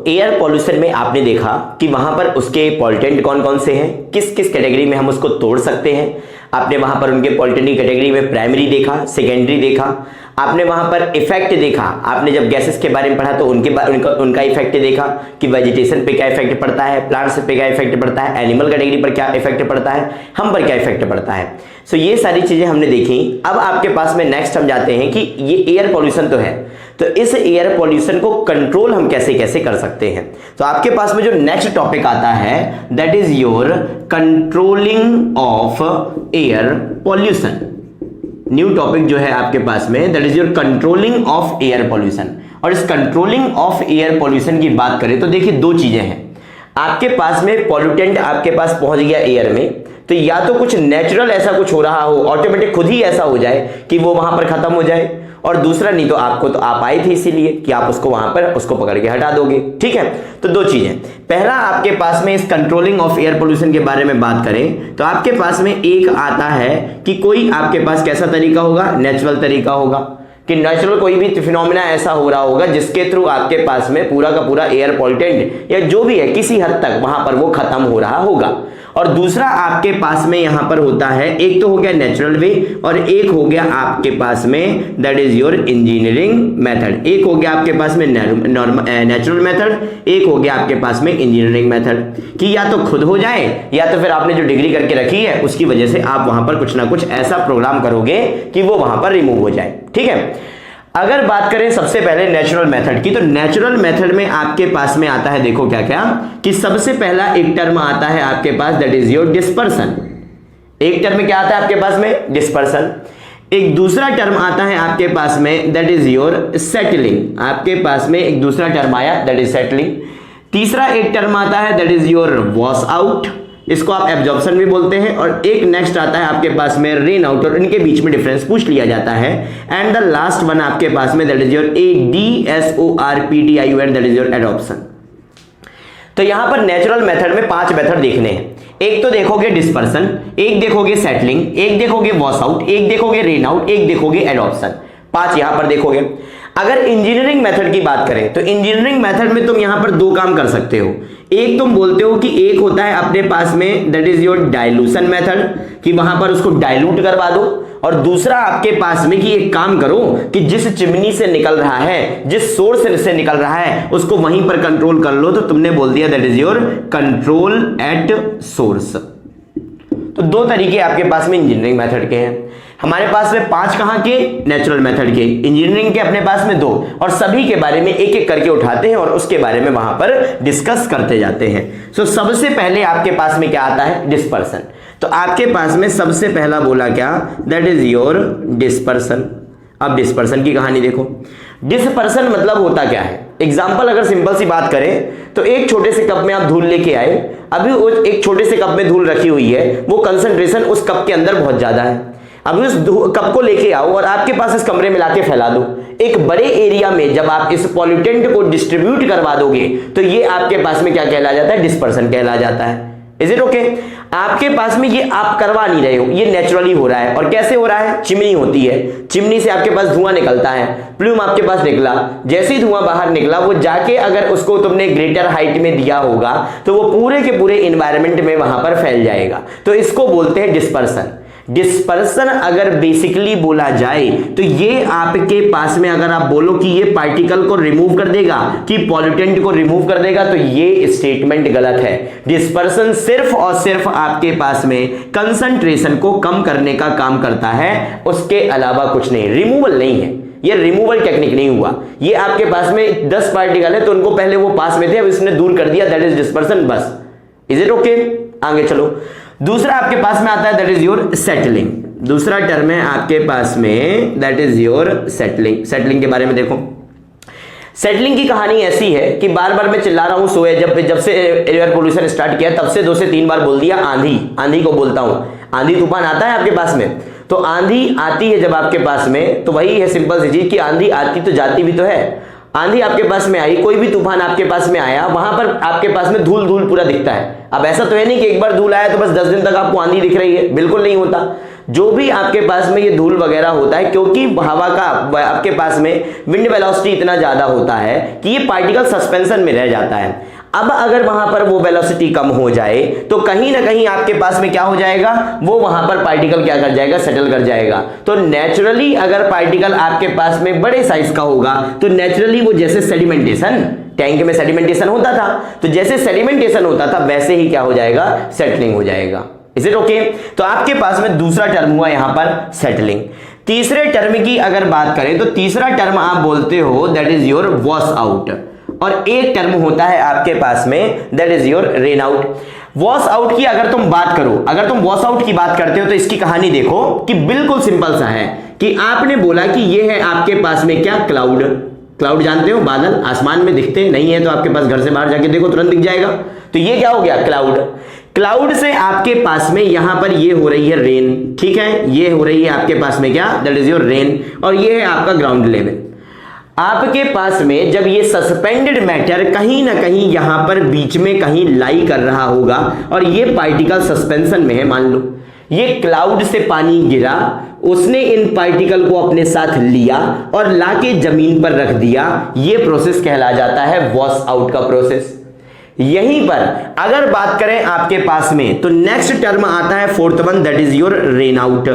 Air pollution में आपने देखा कि वहां पर उसके पॉल्यूटेंट कौन कौन से हैं, किस किस कैटेगरी में हम उसको तोड़ सकते हैं। आपने वहां पर उनके पॉल्यूटेंट की कैटेगरी में प्राइमरी देखा, सेकेंडरी देखा, आपने वहां पर इफेक्ट देखा। आपने जब गैसेस के बारे में पढ़ा तो उनका इफेक्ट देखा कि वेजिटेशन पे क्या इफेक्ट पड़ता है, प्लांट्स पे क्या इफेक्ट पड़ता है, एनिमल कैटेगरी पर क्या इफेक्ट पड़ता है, हम पर क्या इफेक्ट पड़ता है। ये सारी चीजें हमने देखी। अब आपके पास में नेक्स्ट हम जाते हैं कि ये एयर पॉल्यूशन तो है, तो इस एयर पॉल्यूशन को कंट्रोल हम कैसे कैसे कर सकते हैं। तो आपके पास में जो नेक्स्ट टॉपिक आता है that is your controlling of air pollution. New topic जो है आपके पास में that is your controlling of air pollution. और इस कंट्रोलिंग ऑफ एयर पॉल्यूशन की बात करें तो देखिए दो चीजें हैं। आपके पास में पॉल्यूटेंट आपके पास पहुंच गया एयर में, तो या तो कुछ नेचुरल ऐसा कुछ हो रहा हो, ऑटोमेटिक खुद ही ऐसा हो जाए कि वो वहां पर खत्म हो जाए, और दूसरा नहीं तो आपको तो आप आए थे इसीलिए कि आप उसको वहां पर उसको पकड़ के हटा दोगे। ठीक है, तो दो चीजें। पहला आपके पास में इस कंट्रोलिंग ऑफ एयर पोल्यूशन के बारे में बात करें तो आपके पास में एक आता है कि कोई आपके पास कैसा तरीका होगा, नेचुरल तरीका होगा कि नेचुरल कोई भी फिनोमेना ऐसा हो रहा होगा जिसके थ्रू आपके पास में पूरा का पूरा एयर पॉल्यूटेंट या जो भी है किसी हद तक वहां पर वो खत्म हो रहा होगा। और दूसरा आपके पास में यहां पर होता है, एक तो हो गया नेचुरल वे और एक हो गया आपके पास में that is your engineering method. एक हो गया आपके पास में नेचुरल मेथड, एक हो गया आपके पास में इंजीनियरिंग मेथड कि या तो खुद हो जाए या तो फिर आपने जो डिग्री करके रखी है उसकी वजह से आप वहां पर कुछ ना कुछ ऐसा प्रोग्राम करोगे कि वो वहां पर रिमूव हो जाए। ठीक है, अगर बात करें सबसे पहले नेचुरल मेथड की, तो नेचुरल मेथड में आपके पास में आता है, देखो क्या क्या कि सबसे पहला एक टर्म आता है आपके पास दैट इज योर डिस्पर्सन। एक टर्म में क्या आता है आपके पास में, डिस्पर्सन। एक दूसरा टर्म आता है आपके पास में दैट इज योर सेटलिंग। आपके पास में एक दूसरा टर्म आया दैट इज सेटलिंग। तीसरा एक टर्म आता है that is your wash out, इसको आप एब्जॉर्प्शन भी बोलते हैं। और एक नेक्स्ट आता है आपके पास में रेन आउट, और इनके बीच में डिफरेंस पूछ लिया जाता है। एंड द लास्ट वन आपके पास में that is your ADSORPTION that is your adoption. तो यहां पर नेचुरल मेथड में 5 मेथड देखने हैं। एक तो देखोगे डिस्पर्सन, एक देखोगे सेटलिंग, एक देखोगे वॉश आउट, एक देखोगे रेन आउट, एक देखोगे एडॉप्शन। 5 यहां पर देखोगे। अगर इंजीनियरिंग मेथड की बात करें तो इंजीनियरिंग मेथड में तुम यहां पर 2 काम कर सकते हो। एक तुम बोलते हो कि एक होता है अपने पास में that is your dilution method कि वहां पर उसको डाइल्यूट करवा दो, और दूसरा आपके पास में कि एक काम करो कि जिस चिमनी से निकल रहा है, जिस सोर्स से निकल रहा है उसको वहीं पर कंट्रोल कर लो, तो तुमने बोल दिया that is your control at source. तो 2 तरीके आपके पास में इंजीनियरिंग मेथड के हैं। हमारे पास में 5 कहां के, नेचुरल मेथड के। इंजीनियरिंग के अपने पास में 2, और सभी के बारे में एक एक करके उठाते हैं और उसके बारे में वहां पर डिस्कस करते जाते हैं। सबसे पहले आपके पास में क्या आता है, डिस्पर्सन। तो आपके पास में सबसे पहला बोला क्या, दैट इज योर डिस्पर्सन। अब डिस्पर्सन की कहानी देखो। डिस्पर्सन मतलब होता क्या है, एग्जाम्पल अगर सिंपल सी बात करें तो एक छोटे से कप में आप धूल लेके आए, अभी वो एक छोटे से कप में धूल रखी हुई है, वो कंसंट्रेशन उस कप के अंदर बहुत ज्यादा है। अभी उस कप को लेके आओ और आपके पास इस कमरे में लाके फैला दो। एक बड़े एरिया में जब आप इस पॉल्यूटेंट को डिस्ट्रीब्यूट करवा दोगे तो ये आपके पास में क्या कहला जाता है, डिस्पर्सन कहला जाता है। Is it okay? आपके पास में ये आप करवा नहीं रहे हो, ये नेचुरली हो रहा है। और कैसे हो रहा है, चिमनी होती है, चिमनी से आपके पास धुआं निकलता है, प्लूम आपके पास निकला, जैसे ही धुआं बाहर निकला वो जाके अगर उसको तुमने ग्रेटर हाइट में दिया होगा तो वो पूरे के पूरे एनवायरनमेंट में वहां पर फैल जाएगा। तो इसको बोलते हैं डिस्पर्सन। डिस्पर्सन अगर बेसिकली बोला जाए तो ये आपके पास में अगर आप बोलो कि ये पार्टिकल को रिमूव कर देगा, कि पॉल्यूटेंट को रिमूव कर देगा, तो ये स्टेटमेंट गलत है। डिस्पर्सन सिर्फ और सिर्फ आपके पास में कंसंट्रेशन को कम करने का काम करता है, उसके अलावा कुछ नहीं। रिमूवल नहीं है, ये रिमूवल टेक्निक नहीं हुआ। ये आपके पास में 10 पार्टिकल है तो उनको पहले वो पास में थे, अब इसने दूर कर दिया, दैट इज डिस्पर्सन, बस। Is it okay? आगे चलो। दूसरा आपके पास में आता है दैट इज योर सेटलिंग। दूसरा टर्म है आपके पास में that is your settling. Settling के बारे में देखो। सेटलिंग की कहानी ऐसी है कि बार बार मैं चिल्ला रहा हूं, सोए जब से एयर पोल्यूशन स्टार्ट किया तब से 2 से 3 बार बोल दिया आंधी। आंधी को बोलता हूं, आंधी तूफान आता है आपके पास में, तो आंधी आती है जब आपके पास में, तो वही है सिंपल सी चीज कि आंधी आती तो जाती भी तो है। आंधी आपके पास में आई, कोई भी तूफान आपके पास में आया, वहां पर आपके पास में धूल धूल पूरा दिखता है। अब ऐसा तो है नहीं कि एक बार धूल आया तो बस 10 दिन तक आपको आंधी दिख रही है, बिल्कुल नहीं होता। जो भी आपके पास में ये धूल वगैरह होता है, क्योंकि हवा का आपके पास में विंड वेलोसिटी इतना ज्यादा होता है कि ये पार्टिकल सस्पेंशन में रह जाता है। अब अगर वहां पर वो वेलोसिटी कम हो जाए तो कहीं ना कहीं आपके पास में क्या हो जाएगा, वो वहां पर पार्टिकल क्या कर जाएगा, सेटल कर जाएगा। तो नेचुरली अगर पार्टिकल आपके पास में बड़े साइज का होगा तो नेचुरली वो जैसे सेडिमेंटेशन, टैंक में सेडिमेंटेशन होता था, तो जैसे सेडिमेंटेशन होता था वैसे ही क्या हो जाएगा, सेटलिंग हो जाएगा। Is it okay? तो आपके पास में दूसरा टर्म हुआ यहां पर सेटलिंग। तीसरे टर्म की अगर बात करें तो तीसरा टर्म आप बोलते हो that is your wash out, और एक टर्म होता है आपके पास में that is your rain out. Wash out की अगर तुम बात करो, अगर तुम वॉश आउट की बात करते हो तो इसकी कहानी देखो कि बिल्कुल सिंपल सा है कि आपने बोला कि ये है आपके पास में क्या, क्लाउड। क्लाउड जानते हो, बादल आसमान में दिखते नहीं है तो आपके पास घर से बाहर जाके देखो तुरंत दिख जाएगा। तो ये क्या हो गया, क्लाउड। क्लाउड से आपके पास में यहां पर ये हो रही है रेन, ठीक है, ये हो रही है आपके पास में क्या, दैट इज योर रेन, और ये है आपका ग्राउंड लेवल। आपके पास में जब ये सस्पेंडेड मैटर कहीं ना कहीं यहां पर बीच में कहीं लाई कर रहा होगा और ये पार्टिकल सस्पेंशन में है, मान लो ये क्लाउड से पानी गिरा, उसने इन पार्टिकल को अपने साथ लिया और लाके जमीन पर रख दिया, ये प्रोसेस कहला जाता है वॉश आउट का प्रोसेस। यहीं पर अगर बात करें आपके पास में तो नेक्स्ट टर्म आता है fourth one, that is your rain out.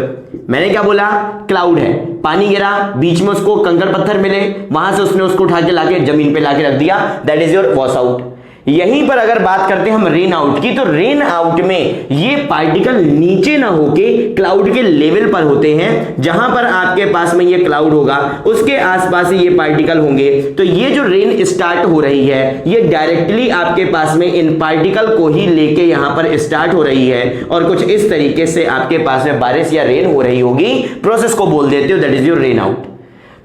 मैंने क्या बोला, क्लाउड है, पानी गिरा, बीच में उसको कंकड़ पत्थर मिले, वहां से उसने उसको उठा के लाके जमीन पे लाके रख दिया, that is your wash out. यहीं पर अगर बात करते हैं हम रेन आउट की, तो रेन आउट में ये पार्टिकल नीचे ना होके क्लाउड के लेवल पर होते हैं, जहां पर आपके पास में ये क्लाउड होगा उसके आसपास ही ये पार्टिकल होंगे। तो ये जो रेन स्टार्ट हो रही है ये डायरेक्टली आपके पास में इन पार्टिकल को ही लेके यहां पर स्टार्ट हो रही है, और कुछ इस तरीके से आपके पास में बारिश या रेन हो रही होगी, प्रोसेस को बोल देते हो that is your rain out.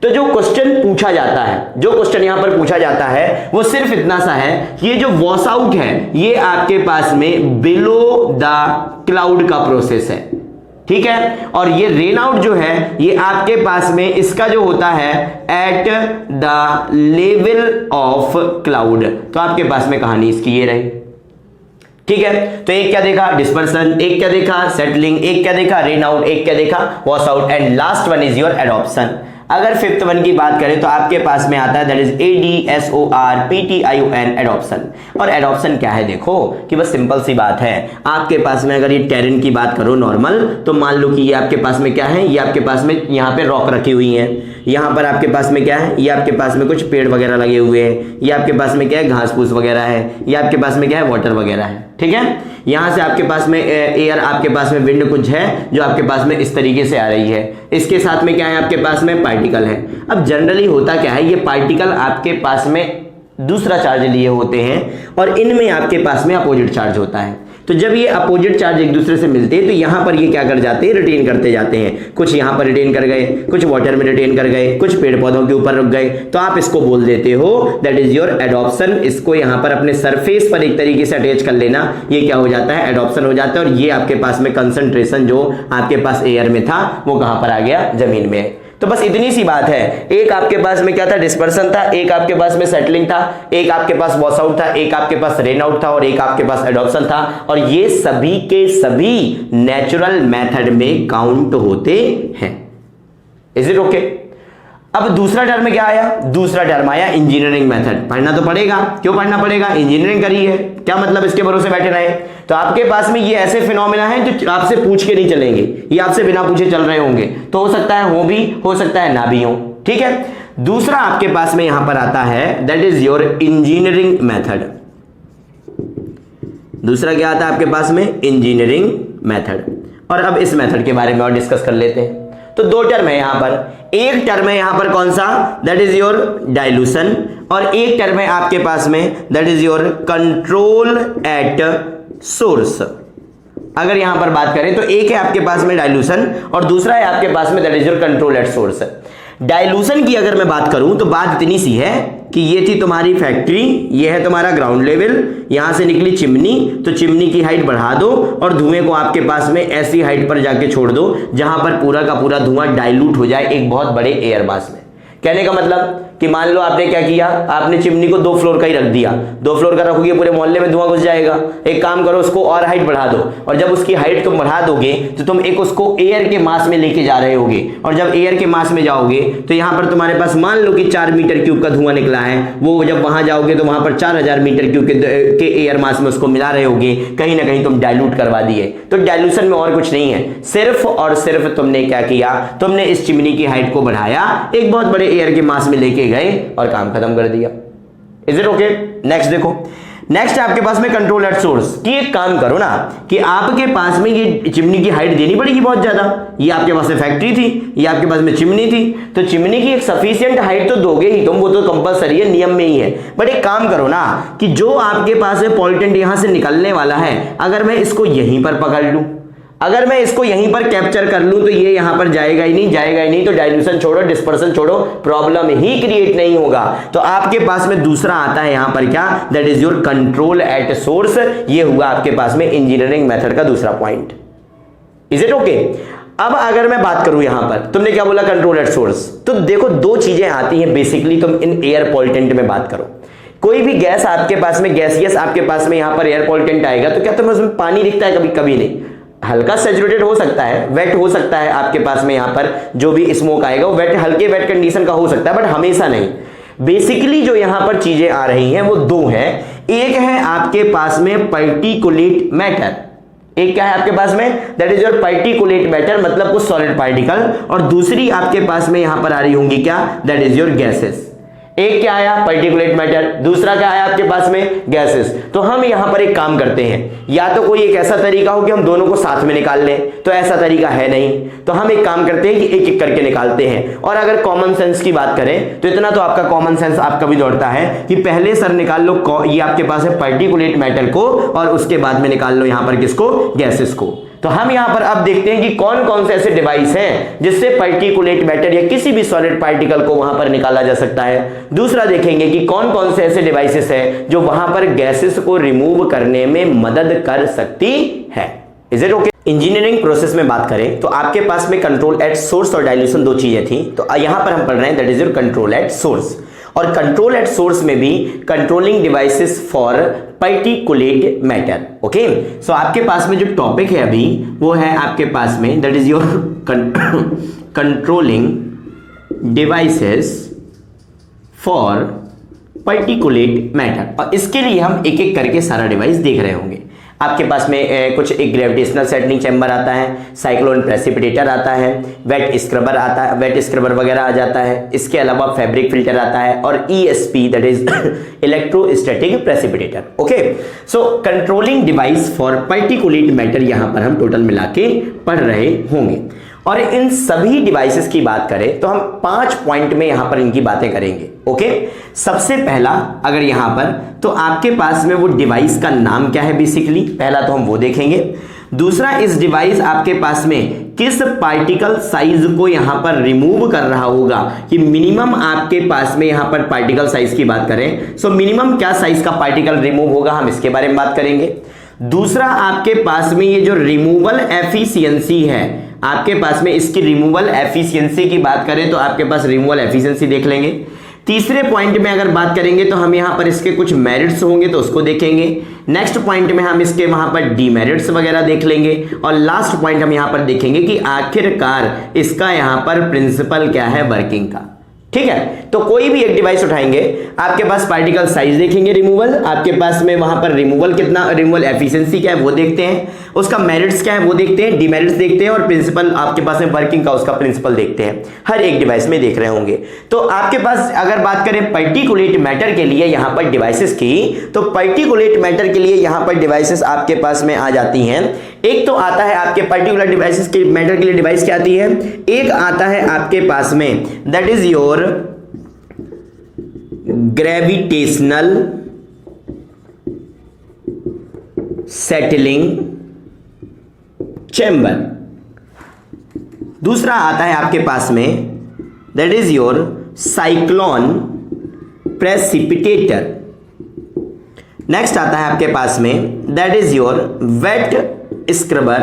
तो जो क्वेश्चन पूछा जाता है, जो क्वेश्चन यहां पर पूछा जाता है वो सिर्फ इतना सा है कि ये जो वॉश आउट है ये आपके पास में बिलो द क्लाउड का प्रोसेस है, ठीक है, और ये रेन आउट जो है ये आपके पास में इसका जो होता है at the level of cloud. तो आपके पास में कहानी इसकी ये रही, ठीक है। तो एक क्या देखा, डिस्पर्सन, एक क्या देखा, सेटलिंग, एक क्या देखा, रेन आउट, एक क्या देखा, wash out, and last one is your adoption. अगर फिफ्थ वन की बात करें तो आपके पास में आता है दैट इज ADSORPTION, एडॉप्शन। और एडॉप्शन क्या है, देखो कि बस सिंपल सी बात है, आपके पास में अगर ये टेरेन की बात करो नॉर्मल, तो मान लो कि ये आपके पास में क्या है, ये आपके पास में यहाँ पे रॉक रखी हुई है, यहाँ पर आपके पास में क्या है, ये आपके पास में कुछ पेड़ वगैरह लगे हुए हैं, ये आपके पास में क्या है, घास फूस वगैरह है, ये आपके पास में क्या है, वाटर वगैरह है, ठीक है। यहां से आपके पास में एयर, आपके पास में विंड कुछ है जो आपके पास में इस तरीके से आ रही है, इसके साथ में क्या है आपके पास में पार्टिकल है। अब जनरली होता क्या है, ये पार्टिकल आपके पास में दूसरा चार्ज लिए होते हैं और इनमें आपके पास में अपोजिट चार्ज होता है। तो जब ये अपोजिट चार्ज एक दूसरे से मिलते हैं तो यहां पर ये क्या कर जाते हैं, रिटेन करते जाते हैं, कुछ यहां पर रिटेन कर गए, कुछ वाटर में रिटेन कर गए, कुछ पेड़ पौधों के ऊपर रुक गए, तो आप इसको बोल देते हो दैट इज योर एडॉप्शन। इसको यहां पर अपने सरफेस पर एक तरीके से अटैच कर लेना, ये क्या हो जाता है, एडॉप्शन हो जाता है। और ये आपके पास में कंसंट्रेशन जो आपके पास एयर में था वो कहां पर आ गया, जमीन में। तो बस इतनी सी बात है, एक आपके पास में क्या था, डिस्पर्सन था, एक आपके पास में सेटलिंग था, एक आपके पास वॉश आउट था, एक आपके पास रेन आउट था, और एक आपके पास एडॉप्शन था, और ये सभी के सभी नेचुरल मेथड में काउंट होते हैं। Is it okay? अब दूसरा टर्म में क्या आया, दूसरा टर्म आया इंजीनियरिंग मेथड। पढ़ना तो पड़ेगा, क्यों पढ़ना पड़ेगा, इंजीनियरिंग करी है, क्या मतलब इसके भरोसे बैठे रहे। तो आपके पास में ये ऐसे फिनोमेना है जो आपसे पूछ के नहीं चलेंगे, ये आपसे बिना पूछे चल रहे होंगे, तो हो सकता है हो भी, हो सकता है ना भी हो, ठीक है। दूसरा आपके पास में यहां पर आता है that is your engineering method. दूसरा क्या आता है आपके पास में, इंजीनियरिंग मेथड। और अब इस मेथड के बारे में और डिस्कस कर लेते हैं। तो दो टर्म है यहां पर, एक टर्म है यहां पर कौन सा, दैट इज योर डाइल्यूशन, और एक टर्म है आपके पास में that is your control at source. अगर यहां पर बात करें तो एक है आपके पास में डाइल्यूशन और दूसरा है आपके पास में that is your control at source. Dilution की अगर मैं बात करूं तो बात इतनी सी है कि ये थी तुम्हारी फैक्ट्री, ये है तुम्हारा ग्राउंड लेवल, यहां से निकली चिमनी, तो चिमनी की हाइट बढ़ा दो और धुएं को आपके पास में ऐसी हाइट पर जाके छोड़ दो जहां पर पूरा का पूरा धुआं डाइल्यूट हो जाए एक बहुत बड़े एयर मास में। कहने का मतलब कि मान लो आपने क्या किया, आपने चिमनी को 2 फ्लोर का ही रख दिया, 2 फ्लोर का रखोगे पूरे मोहल्ले में धुआं घुस जाएगा। एक काम करो, उसको और हाइट बढ़ा दो, और जब उसकी हाइट तुम बढ़ा दोगे तो तुम एक उसको एयर के मास में लेके जा रहे होगे, और जब एयर के मास में जाओगे तो यहां पर तुम्हारे पास मान लो कि 4 मीटर क्यूब का धुआं निकला है, वो जब वहां जाओगे तो वहां पर 4000 मीटर क्यूब के एयर मास में उसको मिला रहे होगे, कहीं ना कहीं तुम डाइल्यूट करवा दिए। तो डाइल्यूशन में और कुछ नहीं है, सिर्फ और सिर्फ तुमने क्या किया, तुमने इस चिमनी की हाइट को बढ़ाया, एक बहुत बड़े एयर के मास में लेके गए और काम खत्म कर दिया। Is it okay? नेक्स्ट देखो, नेक्स्ट आपके पास में कंट्रोल एट सोर्स की एक काम करो ना कि आपके पास में ये चिमनी की हाइट देनी पड़ेगी बहुत ज्यादा, ये आपके पास में फैक्ट्री थी, ये आपके पास में चिमनी थी, तो चिमनी की एक सफिशिएंट हाइट तो दोगे ही तुम, वो तो कंपलसरी है, नियम में ही है। बट एक काम करो ना कि जो आपके पास में पॉलिटेंट यहां से निकलने वाला है, अगर मैं इसको यहीं पर पकड़ लूं, अगर मैं इसको यहीं पर कैप्चर कर लूं, तो ये यहां पर जाएगा ही नहीं, जाएगा ही नहीं, तो डाइल्यूशन छोड़ो, डिस्पर्सन छोड़ो, प्रॉब्लम ही क्रिएट नहीं होगा। तो आपके पास में दूसरा आता है यहां पर क्या, that is your control at source. ये हुआ आपके पास में इंजीनियरिंग मेथड का दूसरा पॉइंट। Is it okay? अब अगर मैं बात करूं यहां पर, तुमने क्या बोला, कंट्रोल एट सोर्स, तो देखो 2 चीजें आती हैं बेसिकली, तुम इन एयर पॉलिटेंट में बात करो, कोई भी गैस आपके पास में, गैसियस आपके पास में यहां पर एयर पॉलिटेंट आएगा, तो क्या तुम्हें उसमें पानी दिखता है? कभी कभी नहीं, हल्का सैचुरेटेड हो सकता है, वेट हो सकता है, आपके पास में यहां पर जो भी स्मोक आएगा वो वेट, हल्के वेट कंडीशन का हो सकता है, बट हमेशा नहीं। बेसिकली जो यहां पर चीजें आ रही हैं वो 2 हैं, एक है आपके पास में पार्टिकुलेट मैटर, एक क्या है आपके पास में, that is your particulate matter, मतलब कुछ सॉलिड पार्टिकल, और दूसरी आपके पास में यहां पर आ रही होंगी क्या, दैट इज योर गैसेस। एक क्या आया, पार्टिकुलेट मैटर, दूसरा क्या आया आपके पास में, गैसेस। तो हम यहां पर एक काम करते हैं, या तो कोई एक ऐसा तरीका हो कि हम दोनों को साथ में निकाल लें, तो ऐसा तरीका है नहीं, तो हम एक काम करते हैं कि एक एक करके निकालते हैं। और अगर कॉमन सेंस की बात करें तो इतना तो आपका कॉमन सेंस आपका भी दौड़ता है कि पहले सर निकाल लो, ये आपके पास है पार्टिकुलेट मैटर को, और उसके बाद में निकाल लो यहां पर किसको, गैसेस को। तो हम यहां पर अब देखते हैं कि कौन कौन से ऐसे डिवाइस हैं जिससे पार्टिकुलेट मैटर या किसी भी सॉलिड पार्टिकल को वहां पर निकाला जा सकता है। दूसरा देखेंगे कि कौन कौन से ऐसे डिवाइसेस हैं जो वहां पर गैसेस को रिमूव करने में मदद कर सकती है। Is it okay? Engineering process में बात करें तो आपके पास में कंट्रोल एट सोर्स और डाइल्यूशन 2 चीजें थी, तो यहां पर हम पढ़ रहे हैं that is your control at source. और कंट्रोल एट सोर्स में भी controlling devices for particulate matter. Okay, so आपके पास में जो टॉपिक है अभी वो है आपके पास में that is your controlling devices for particulate matter, और इसके लिए हम एक एक करके सारा डिवाइस देख रहे होंगे। आपके पास में कुछ एक ग्रेविटेशनल सेटलिंग चैम्बर आता है, साइक्लोन प्रेसिपिटेटर आता है, वेट स्क्रबर आता है, वेट स्क्रबर वगैरह आ जाता है, इसके अलावा फैब्रिक फिल्टर आता है, और ESP that is electrostatic precipitator. Okay, so controlling device for particulate matter यहां पर हम टोटल मिला के पढ़ रहे होंगे। और इन सभी डिवाइसेस की बात करें तो हम 5 पॉइंट में यहां पर इनकी बातें करेंगे। ओके, सबसे पहला अगर यहां पर, तो आपके पास में वो डिवाइस का नाम क्या है, बेसिकली पहला तो हम वो देखेंगे। दूसरा, इस डिवाइस आपके पास में किस पार्टिकल साइज को यहां पर रिमूव कर रहा होगा, कि मिनिमम आपके पास में यहां पर पार्टिकल साइज की बात करें सो मिनिमम क्या साइज का पार्टिकल रिमूव होगा, हम इसके बारे में बात करेंगे। दूसरा, आपके पास में ये जो रिमूवल एफिशिएंसी है, आपके पास में इसकी रिमूवल एफिशिएंसी की बात करें तो आपके पास रिमूवल एफिशिएंसी देख लेंगे। तीसरे पॉइंट में अगर बात करेंगे तो हम यहां पर इसके कुछ मेरिट्स होंगे तो उसको देखेंगे। नेक्स्ट पॉइंट में हम इसके वहां पर डीमेरिट्स वगैरह देख लेंगे, और लास्ट पॉइंट हम यहां पर देखेंगे कि आखिरकार इसका यहां पर प्रिंसिपल क्या है वर्किंग का। ठीक है, तो कोई भी एक डिवाइस उठाएंगे, आपके पास पार्टिकल साइज देखेंगे रिमूवल, आपके पास में वहां पर रिमूवल कितना, रिमूवल एफिशिएंसी क्या है वो देखते हैं, उसका मेरिट्स क्या है वो देखते हैं, डीमेरिट्स देखते हैं, और प्रिंसिपल आपके पास में वर्किंग का उसका प्रिंसिपल देखते हैं। हर एक डिवाइस में देख रहे होंगे। तो आपके पास अगर बात करें पार्टिकुलेट मैटर के लिए यहां पर डिवाइसेस की, तो पार्टिकुलेट मैटर के लिए यहां पर डिवाइसेस आपके पास में आ जाती हैं। एक तो आता है आपके पार्टिकुलर डिवाइसेस के मैटर के लिए डिवाइस क्या आती है, एक आता है आपके पास में that is your gravitational settling chamber. दूसरा आता है आपके पास में that is your cyclone precipitator. Next आता है आपके पास में that is your wet scrubber.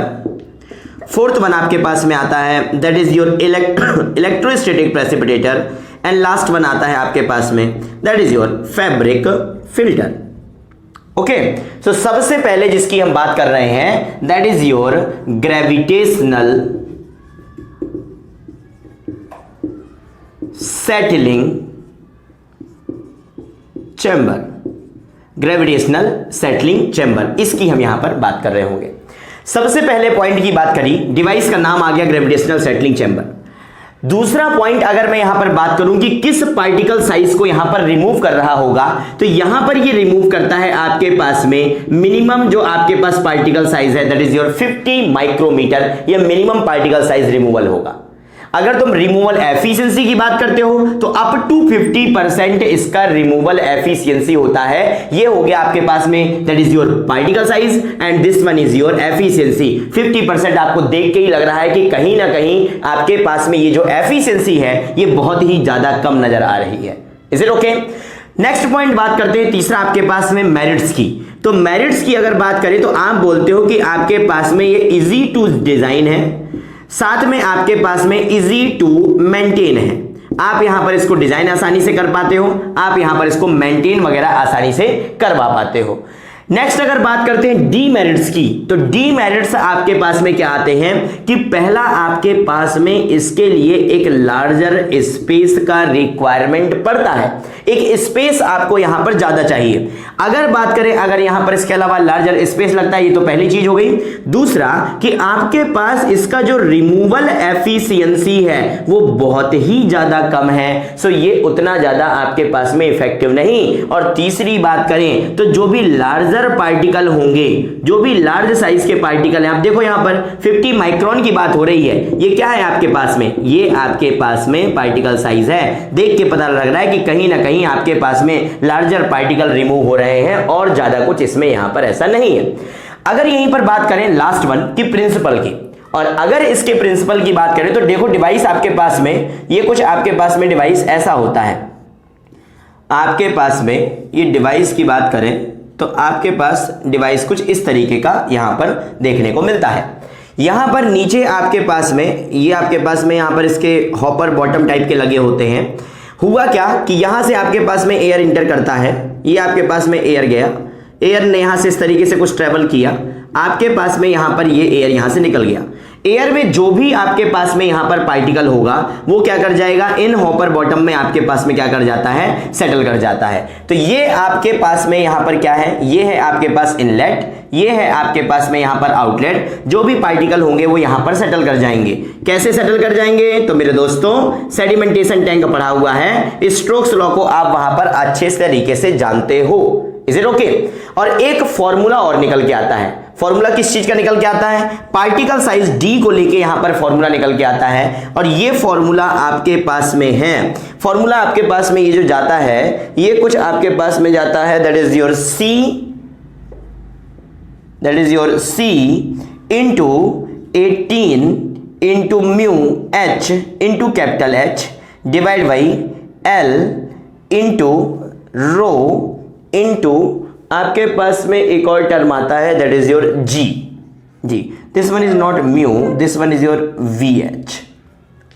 Fourth one आपके पास में आता है that is your electrostatic precipitator. And last one आता है आपके पास में, that is your fabric filter. Okay, so सबसे पहले जिसकी हम बात कर रहे हैं that is your gravitational settling chamber, gravitational settling chamber, इसकी हम यहां पर बात कर रहे होंगे। सबसे पहले पॉइंट की बात करी, डिवाइस का नाम आ गया ग्रेविटेशनल सेटलिंग चैम्बर। दूसरा पॉइंट अगर मैं यहां पर बात करूं कि किस पार्टिकल साइज को यहां पर रिमूव कर रहा होगा, तो यहां पर ये रिमूव करता है आपके पास में मिनिमम जो आपके पास पार्टिकल साइज है दैट इज योर 50 माइक्रोमीटर, ये मिनिमम पार्टिकल साइज रिमूवल होगा। अगर तुम रिमूवल एफिशिएंसी की बात करते हो तो अप टू 50% इसका रिमूवल एफिशिएंसी होता है। ये हो गया आपके पास में that is your particle size and this one is your efficiency. 50% आपको देख के ही लग रहा है कि कहीं ना कहीं आपके पास में ये जो एफिशिएंसी है ये बहुत ही ज्यादा कम नजर आ रही है। Is it okay? Next point बात करते हैं तीसरा आपके पास में मेरिट्स की। तो मेरिट्स की अगर बात करें तो आप बोलते हो कि आपके पास में ये इजी टू डिजाइन है, साथ में आपके पास में इजी टू मेंटेन है। आप यहां पर इसको डिजाइन आसानी से कर पाते हो, आप यहां पर इसको मेंटेन वगैरह आसानी से करवा पाते हो। नेक्स्ट अगर बात करते हैं डीमेरिट्स की, तो डीमेरिट्स आपके पास में क्या आते हैं कि पहला आपके पास में इसके लिए एक लार्जर स्पेस का रिक्वायरमेंट पड़ता है, एक स्पेस आपको यहां पर ज्यादा चाहिए। अगर बात करें अगर यहां पर इसके अलावा लार्जर स्पेस लगता है, ये तो पहली चीज हो गई। दूसरा कि आपके पास इसका जो रिमूवल एफिशिएंसी है वो बहुत ही ज्यादा कम है, सो ये उतना ज्यादा आपके पास में इफेक्टिव नहीं। और तीसरी बात करें तो जो भी लार्जर पार्टिकल होंगे, जो भी लार्ज साइज के पार्टिकल हैं, आप देखो यहां पर 50 माइक्रोन की बात हो रही है, ये क्या है आपके पास में, ये आपके पास में पार्टिकल साइज है। देख के पता लग रहा है कि कहीं ना कहीं आपके पास में लार्जर पार्टिकल रिमूव हो रहे हैं और ज्यादा कुछ इसमें यहां पर ऐसा नहीं है। अगर यहीं पर बात करें लास्ट वन की प्रिंसिपल की, और अगर इसके प्रिंसिपल की बात करें तो देखो डिवाइस आपके पास में ये कुछ आपके पास में डिवाइस ऐसा होता है। आपके पास में ये डिवाइस की बात करें तो आपके पास डिवाइस कुछ इस तरीके का यहां पर देखने को मिलता है। यहां पर नीचे आपके पास में ये आपके पास में यहां पर इसके हॉपर बॉटम टाइप के लगे होते हैं। हुआ क्या कि यहां से आपके पास में एयर इंटर करता है, ये आपके पास में एयर गया, एयर ने यहां से इस तरीके से कुछ ट्रेवल किया, आपके पास में यहां पर ये एयर यहां से निकल गया। एयर में जो भी आपके पास में यहां पर पार्टिकल होगा वो क्या कर जाएगा, इन हॉपर बॉटम में आपके पास में क्या कर जाता है, सेटल कर जाता है। तो ये आपके पास में यहां पर क्या है, ये है आपके पास इनलेट, ये है आपके पास में यहां पर आउटलेट। जो भी पार्टिकल होंगे वो यहां पर सेटल कर जाएंगे। कैसे सेटल कर जाएंगे, तो मेरे दोस्तों सेडिमेंटेशन टैंक पढ़ा हुआ है, स्टोक्स लॉ को आप वहां पर अच्छे तरीके से जानते हो। Is it okay? और एक फॉर्मूला और निकल के आता है। फॉर्मूला किस चीज का निकल के आता है, पार्टिकल साइज डी को लेके यहां पर फॉर्मूला निकल के आता है। और ये फॉर्मूला आपके पास में है, फॉर्मूला आपके पास में ये जो जाता है ये कुछ आपके पास में जाता है that is your C into 18 into mu H into capital H divide by L into rho into आपके पास में एक और टर्म आता है that is your G. This one is not mu, this one is your V H.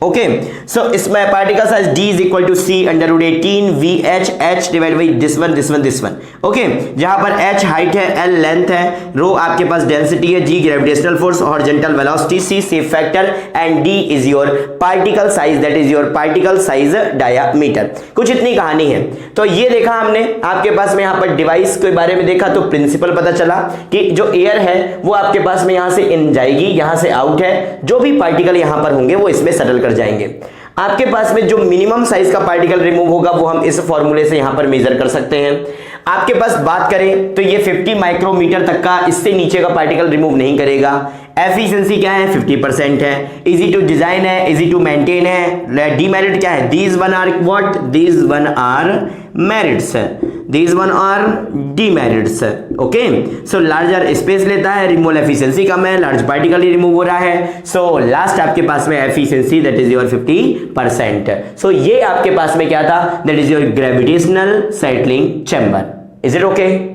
Okay, so इसमें particle size d is equal to C under root 18 V H H divide by this one. Okay, जहां पर h height है, l length है, रो आपके पास density है, g gravitational force, horizontal velocity, c shape factor and d is your particle size that is your particle size diameter. कुछ इतनी कहानी है। तो ये देखा हमने आपके पास में यहां पर डिवाइस के बारे में देखा, तो प्रिंसिपल पता चला कि जो एयर है वो आपके पास में यहां से इन जाएगी, यहां से आउट है, जो भी पार्टिकल यहां पर होंगे वो इसमें सेटल कर जाएंगे। आपके पास में जो मिनिमम साइज का पार्टिकल रिमूव होगा वो हम इस फॉर्मूले से यहां पर मेजर कर सकते हैं। आपके पास बात करें तो ये 50 माइक्रोमीटर तक का, इससे नीचे का पार्टिकल रिमूव नहीं करेगा। एफिशिएंसी क्या है, 50% है। इजी टू डिजाइन है, इजी टू मेंटेन है। डीमेरिट क्या है, these one are what, these one are merits, these one are demerits. Okay, so larger space लेता है, रिमूवल एफिशिएंसी कम है, लार्ज पार्टिकल ही रिमूव हो रहा है। सो लास्ट आपके पास में एफिशिएंसी दैट इज योर 50%। सो ये आपके पास में क्या था, that is your gravitational settling chamber. Is it okay?